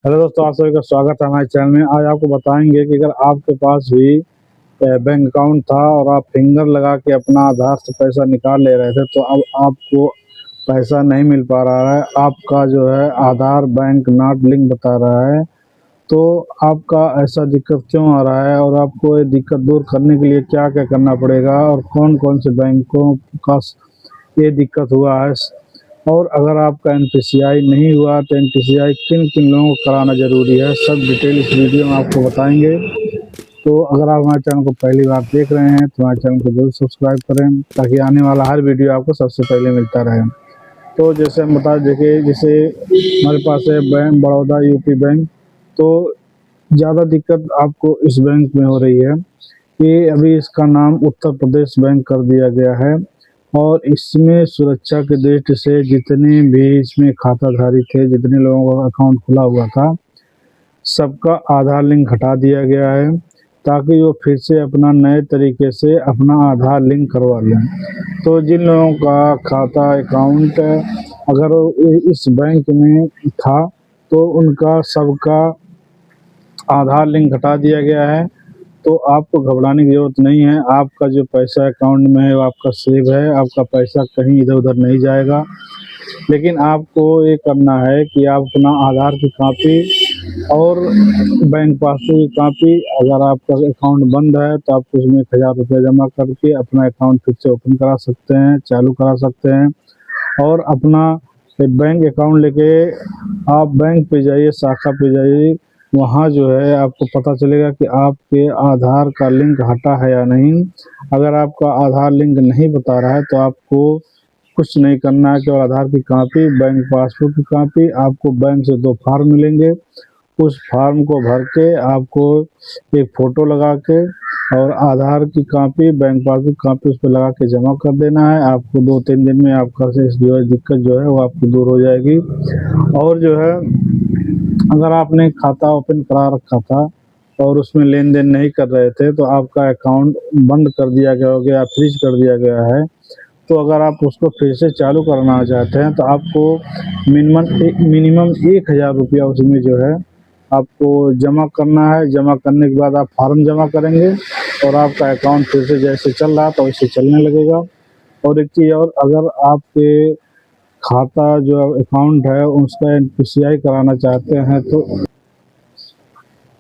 Hello दोस्तों, आप सभी का स्वागत है हमारे चैनल में। आज आपको बताएंगे कि अगर आपके पास भी बैंक अकाउंट था और आप फिंगर लगा के अपना आधार से पैसा निकाल ले रहे थे, तो अब आपको पैसा नहीं मिल पा रहा है। आपका जो है आधार बैंक नॉट लिंक बता रहा है। तो आपका ऐसा दिक्कत क्यों आ रहा है और आपको ये दिक्कत दूर करने के लिए क्या क्या करना पड़ेगा और कौन कौन से बैंकों का ये दिक्कत हुआ है, और अगर आपका एनपीसीआई नहीं हुआ तो एनपीसीआई किन किन लोगों को कराना ज़रूरी है, सब डिटेल इस वीडियो में आपको बताएंगे। तो अगर आप हमारे चैनल को पहली बार देख रहे हैं तो हमारे चैनल को जरूर सब्सक्राइब करें ताकि आने वाला हर वीडियो आपको सबसे पहले मिलता रहे। तो जैसे हम बता देखिए, जैसे हमारे पास है बैंक बड़ौदा यूपी बैंक। तो ज़्यादा दिक्कत आपको इस बैंक में हो रही है कि अभी इसका नाम उत्तर प्रदेश बैंक कर दिया गया है, और इसमें सुरक्षा के दृष्टि से जितने भी इसमें खाताधारी थे, जितने लोगों का अकाउंट खुला हुआ था, सबका आधार लिंक हटा दिया गया है ताकि वो फिर से अपना नए तरीके से अपना आधार लिंक करवा लें। तो जिन लोगों का खाता अकाउंट अगर इस बैंक में था तो उनका सबका आधार लिंक हटा दिया गया है। तो आपको घबराने की ज़रूरत नहीं है। आपका जो पैसा अकाउंट में है वो आपका सेव है, आपका पैसा कहीं इधर उधर नहीं जाएगा। लेकिन आपको ये करना है कि आप अपना आधार की कॉपी और बैंक पासबुक की कॉपी, अगर आपका अकाउंट बंद है तो आप उसमें 1000 रुपये जमा करके अपना अकाउंट फिर से ओपन करा सकते हैं, चालू करा सकते हैं। और अपना बैंक अकाउंट लेके आप बैंक पे जाइए, शाखा पे जाइए, वहाँ जो है आपको पता चलेगा कि आपके आधार का लिंक हटा है या नहीं। अगर आपका आधार लिंक नहीं बता रहा है तो आपको कुछ नहीं करना है, केवल आधार की कॉपी, बैंक पासबुक की कॉपी, आपको बैंक से 2 फार्म मिलेंगे। उस फार्म को भर के आपको एक फ़ोटो लगा के और आधार की कॉपी, बैंक पासबुक कॉपी उस पर लगा के जमा कर देना है। आपको 2-3 दिन में आपका से जो है दिक्कत जो है वो आपकी दूर हो जाएगी। और जो है, अगर आपने खाता ओपन करा रखा था और उसमें लेन देन नहीं कर रहे थे तो आपका अकाउंट बंद कर दिया गया हो गया, फ्रीज कर दिया गया है। तो अगर आप उसको फिर से चालू करना चाहते हैं तो आपको मिनिमम 1000 रुपया उसमें जो है आपको जमा करना है। जमा करने के बाद आप फार्म जमा करेंगे और आपका अकाउंट फिर से जैसे चल रहा था वैसे चलने लगेगा। और एक चीज़ और, अगर आपके खाता जो अकाउंट है उसका एनपीसीआई कराना चाहते हैं तो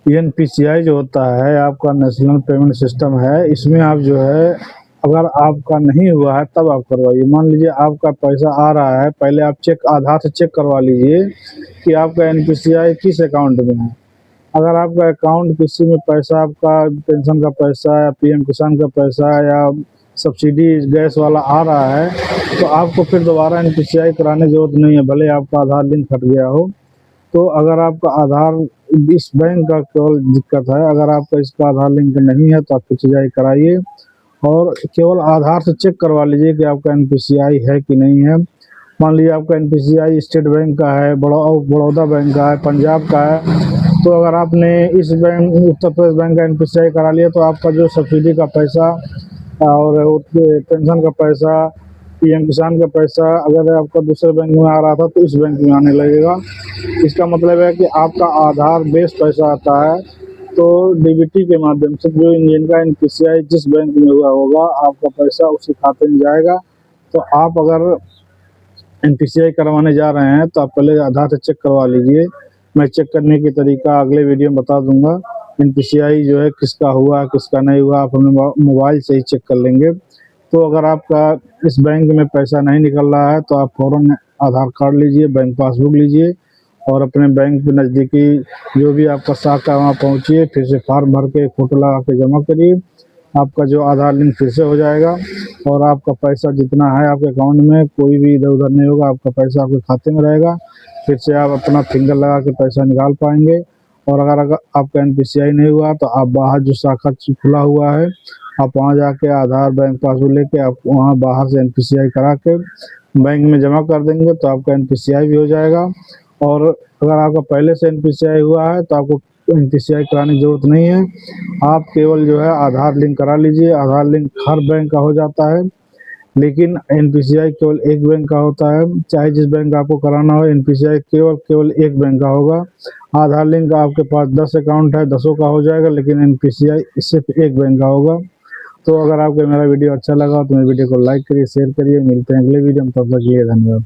एनपीसीआई जो होता है आपका नेशनल पेमेंट सिस्टम है, इसमें आप जो है अगर आपका नहीं हुआ है तब आप करवाइए। मान लीजिए आपका पैसा आ रहा है, पहले आप आधार से चेक करवा लीजिए कि आपका एनपीसीआई किस अकाउंट में है। अगर आपका अकाउंट किसी में पैसा, आपका पेंशन का पैसा या पीएम किसान का पैसा या सब्सिडी गैस वाला आ रहा है तो आपको फिर दोबारा एनपीसीआई कराने की जरूरत नहीं है, भले आपका आधार लिंक हट गया हो। तो अगर आपका आधार इस बैंक का केवल दिक्कत है, अगर आपका इसका आधार लिंक नहीं है तो आप एनपीसीआई कराइए और केवल आधार से चेक करवा लीजिए कि आपका एनपीसीआई है कि नहीं है। मान लीजिए आपका एनपीसीआई स्टेट बैंक का है, बड़ौदा बैंक का है, पंजाब का है, तो अगर आपने इस बैंक उत्तर प्रदेश बैंक का एनपीसीआई करा लिया तो आपका जो सब्सिडी का पैसा और पेंशन का पैसा, पीएम किसान का पैसा अगर आपका दूसरे बैंक में आ रहा था तो इस बैंक में आने लगेगा। इसका मतलब है कि आपका आधार बेस पैसा आता है तो डीबीटी के माध्यम से जो जिनका एनपीसीआई जिस बैंक में हुआ होगा आपका पैसा उसी खाते में जाएगा। तो आप अगर एनपीसीआई करवाने जा रहे हैं तो आप पहले आधार से चेक करवा लीजिए। मैं चेक करने की तरीका अगले वीडियो में बता दूंगा। एनपीसीआई जो है किसका हुआ किसका नहीं हुआ आप अपने मोबाइल से ही चेक कर लेंगे। तो अगर आपका इस बैंक में पैसा नहीं निकल रहा है तो आप फ़ौरन आधार कार्ड लीजिए, बैंक पासबुक लीजिए और अपने बैंक के नज़दीकी जो भी आपका शाखा है वहाँ पहुँचिए, फिर से फार्म भर के फ़ोटो लगा के जमा करिए। आपका जो आधार लिंक फिर से हो जाएगा और आपका पैसा जितना है आपके अकाउंट में कोई भी इधर उधर नहीं होगा, आपका पैसा आपके खाते में रहेगा। फिर से आप अपना फिंगर लगा के पैसा निकाल पाएंगे। और अगर आपका एनपीसीआई नहीं हुआ तो आप बाहर जो शाखा खुला हुआ है आप वहाँ जाके आधार बैंक पासबुक लेके आप वहाँ बाहर से एनपीसीआई करा के बैंक में जमा कर देंगे तो आपका एनपीसीआई भी हो जाएगा। और अगर आपका पहले से एनपीसीआई हुआ है तो आपको एनपीसीआई कराने की जरूरत नहीं है। आप केवल जो है आधार लिंक करा लीजिए। आधार लिंक हर बैंक का हो जाता है, लेकिन एनपीसीआई केवल एक बैंक का होता है। चाहे जिस बैंक आपको कराना हो, एनपीसीआई केवल एक बैंक का होगा। आधार लिंक आपके पास 10 अकाउंट है, 10 का हो जाएगा, लेकिन NPCI सिर्फ एक बैंक का होगा। तो अगर आपको मेरा वीडियो अच्छा लगा तो मेरे वीडियो को लाइक करिए, शेयर करिए। मिलते हैं अगले वीडियो में, तब तक के लिए धन्यवाद।